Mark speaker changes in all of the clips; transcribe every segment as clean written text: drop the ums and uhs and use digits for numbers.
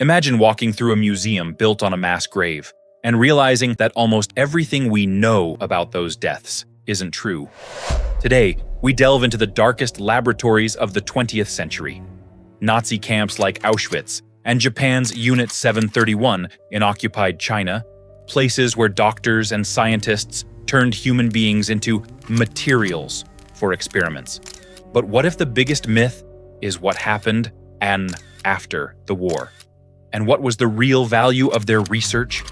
Speaker 1: Imagine walking through a museum built on a mass grave and realizing that almost everything we know about those deaths isn't true. Today, we delve into the darkest laboratories of the 20th century. Nazi camps like Auschwitz and Japan's Unit 731 in occupied China, places where doctors and scientists turned human beings into materials for experiments. But what if the biggest myth is what happened and after the war? And what was the real value of their research?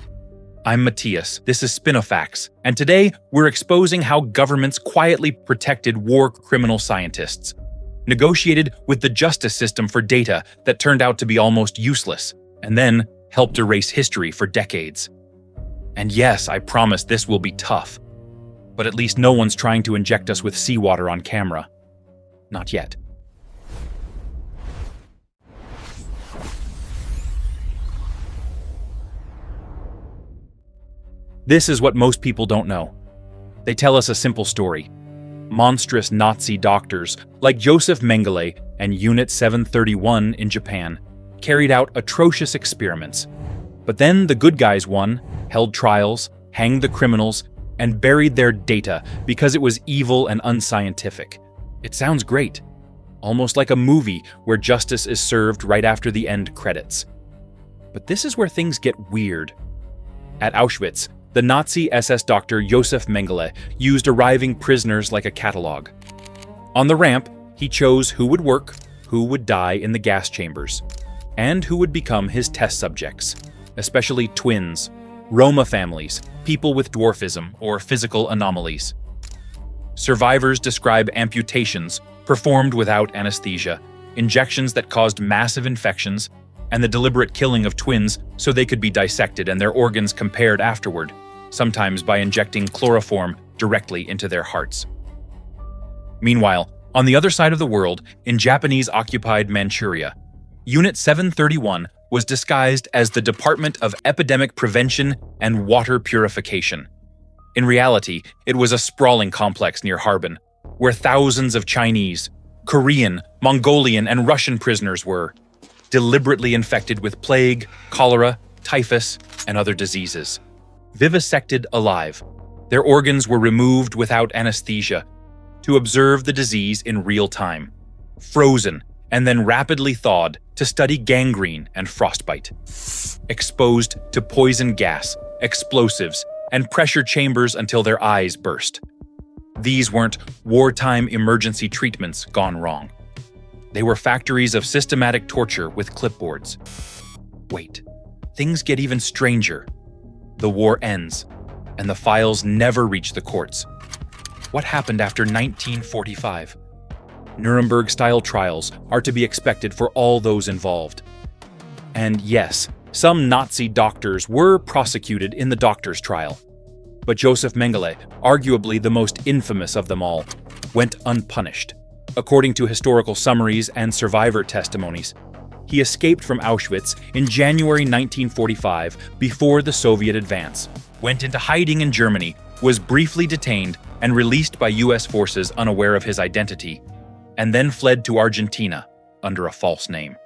Speaker 1: I'm Matthias, this is Spinofacts, and today we're exposing how governments quietly protected war criminal scientists, negotiated with the justice system for data that turned out to be almost useless, and then helped erase history for decades. And yes, I promise this will be tough, but at least no one's trying to inject us with seawater on camera. Not yet. This is what most people don't know. They tell us a simple story. Monstrous Nazi doctors like Joseph Mengele and Unit 731 in Japan carried out atrocious experiments. But then the good guys won, held trials, hanged the criminals, and buried their data because it was evil and unscientific. It sounds great, almost like a movie where justice is served right after the end credits. But this is where things get weird. At Auschwitz, the Nazi SS doctor Joseph Mengele used arriving prisoners like a catalog. On the ramp, he chose who would work, who would die in the gas chambers, and who would become his test subjects, especially twins, Roma families, people with dwarfism or physical anomalies. Survivors describe amputations performed without anesthesia, injections that caused massive infections, and the deliberate killing of twins so they could be dissected and their organs compared afterward, sometimes by injecting chloroform directly into their hearts. Meanwhile, on the other side of the world, in Japanese-occupied Manchuria, Unit 731 was disguised as the Department of Epidemic Prevention and Water Purification. In reality, it was a sprawling complex near Harbin, where thousands of Chinese, Korean, Mongolian, and Russian prisoners were, deliberately infected with plague, cholera, typhus, and other diseases. Vivisected alive, their organs were removed without anesthesia to observe the disease in real time, frozen and then rapidly thawed to study gangrene and frostbite. Exposed to poison gas, explosives, and pressure chambers until their eyes burst. These weren't wartime emergency treatments gone wrong. They were factories of systematic torture with clipboards. Wait, things get even stranger. The war ends, and the files never reach the courts. What happened after 1945? Nuremberg-style trials are to be expected for all those involved. And yes, some Nazi doctors were prosecuted in the doctor's trial. But Joseph Mengele, arguably the most infamous of them all, went unpunished. According to historical summaries and survivor testimonies, he escaped from Auschwitz in January 1945 before the Soviet advance, went into hiding in Germany, was briefly detained and released by US forces unaware of his identity, and then fled to Argentina under a false name.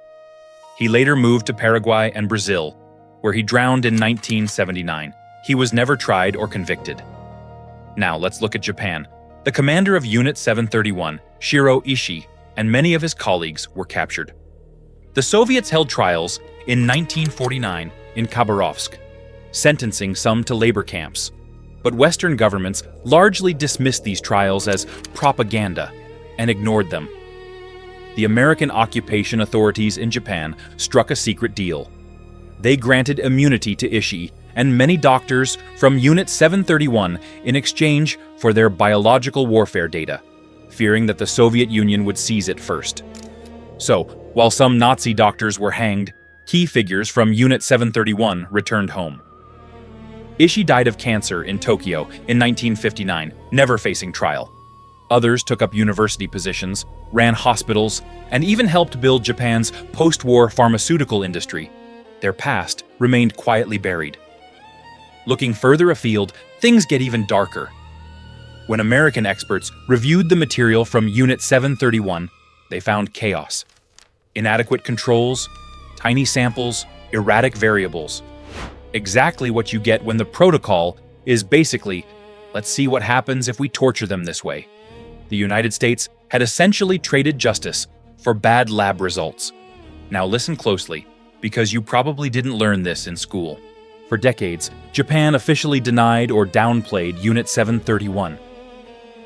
Speaker 1: He later moved to Paraguay and Brazil, where he drowned in 1979. He was never tried or convicted. Now let's look at Japan. The commander of Unit 731, Shiro Ishii, and many of his colleagues were captured. The Soviets held trials in 1949 in Khabarovsk, sentencing some to labor camps. But Western governments largely dismissed these trials as propaganda and ignored them. The American occupation authorities in Japan struck a secret deal. They granted immunity to Ishii and many doctors from Unit 731 in exchange for their biological warfare data, fearing that the Soviet Union would seize it first. So, while some Nazi doctors were hanged, key figures from Unit 731 returned home. Ishii died of cancer in Tokyo in 1959, never facing trial. Others took up university positions, ran hospitals, and even helped build Japan's post-war pharmaceutical industry. Their past remained quietly buried. Looking further afield, things get even darker. When American experts reviewed the material from Unit 731, they found chaos. Inadequate controls, tiny samples, erratic variables. Exactly what you get when the protocol is basically, let's see what happens if we torture them this way. The United States had essentially traded justice for bad lab results. Now listen closely, because you probably didn't learn this in school. For decades, Japan officially denied or downplayed Unit 731.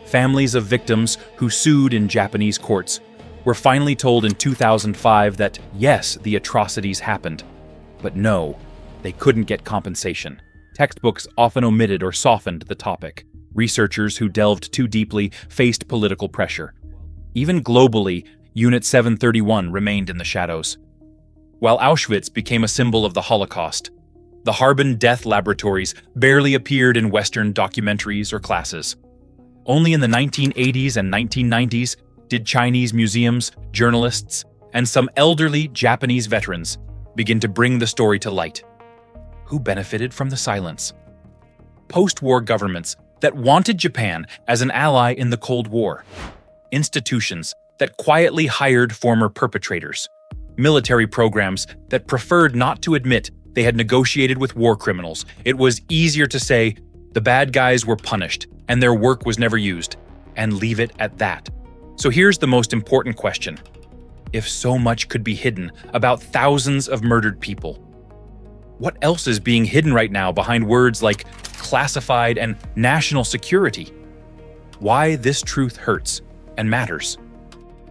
Speaker 1: Families of victims who sued in Japanese courts were finally told in 2005 that yes, the atrocities happened, but no, they couldn't get compensation. Textbooks often omitted or softened the topic. Researchers who delved too deeply faced political pressure. Even globally, Unit 731 remained in the shadows. While Auschwitz became a symbol of the Holocaust, the Harbin death laboratories barely appeared in Western documentaries or classes. Only in the 1980s and 1990s did Chinese museums, journalists, and some elderly Japanese veterans begin to bring the story to light. Who benefited from the silence? Post-war governments that wanted Japan as an ally in the Cold War. Institutions that quietly hired former perpetrators. Military programs that preferred not to admit they had negotiated with war criminals. It was easier to say the bad guys were punished and their work was never used, and leave it at that. So here's the most important question. If so much could be hidden about thousands of murdered people, what else is being hidden right now behind words like classified and national security? Why this truth hurts and matters.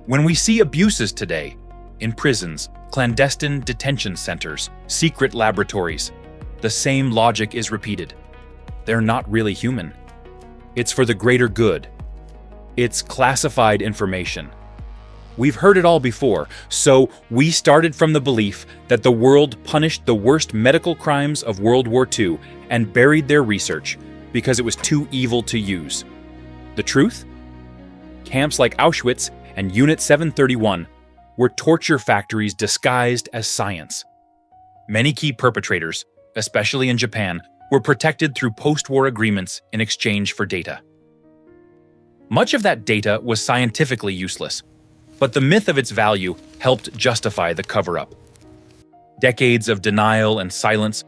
Speaker 1: When we see abuses today, in prisons, clandestine detention centers, secret laboratories, the same logic is repeated. They're not really human. It's for the greater good. It's classified information. We've heard it all before, so we started from the belief that the world punished the worst medical crimes of World War II and buried their research because it was too evil to use. The truth? Camps like Auschwitz and Unit 731 were torture factories disguised as science. Many key perpetrators, especially in Japan, were protected through post-war agreements in exchange for data. Much of that data was scientifically useless, but the myth of its value helped justify the cover-up. Decades of denial and silence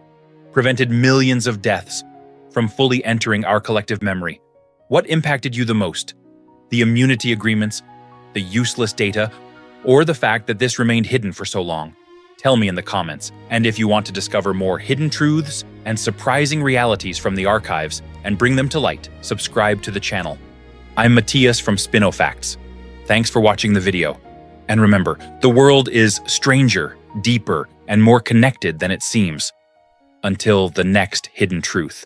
Speaker 1: prevented millions of deaths from fully entering our collective memory. What impacted you the most? The immunity agreements, the useless data, or the fact that this remained hidden for so long? Tell me in the comments. And if you want to discover more hidden truths and surprising realities from the archives and bring them to light, subscribe to the channel. I'm Matthias from SpinoFacts. Thanks for watching the video. And remember, the world is stranger, deeper, and more connected than it seems. Until the next hidden truth.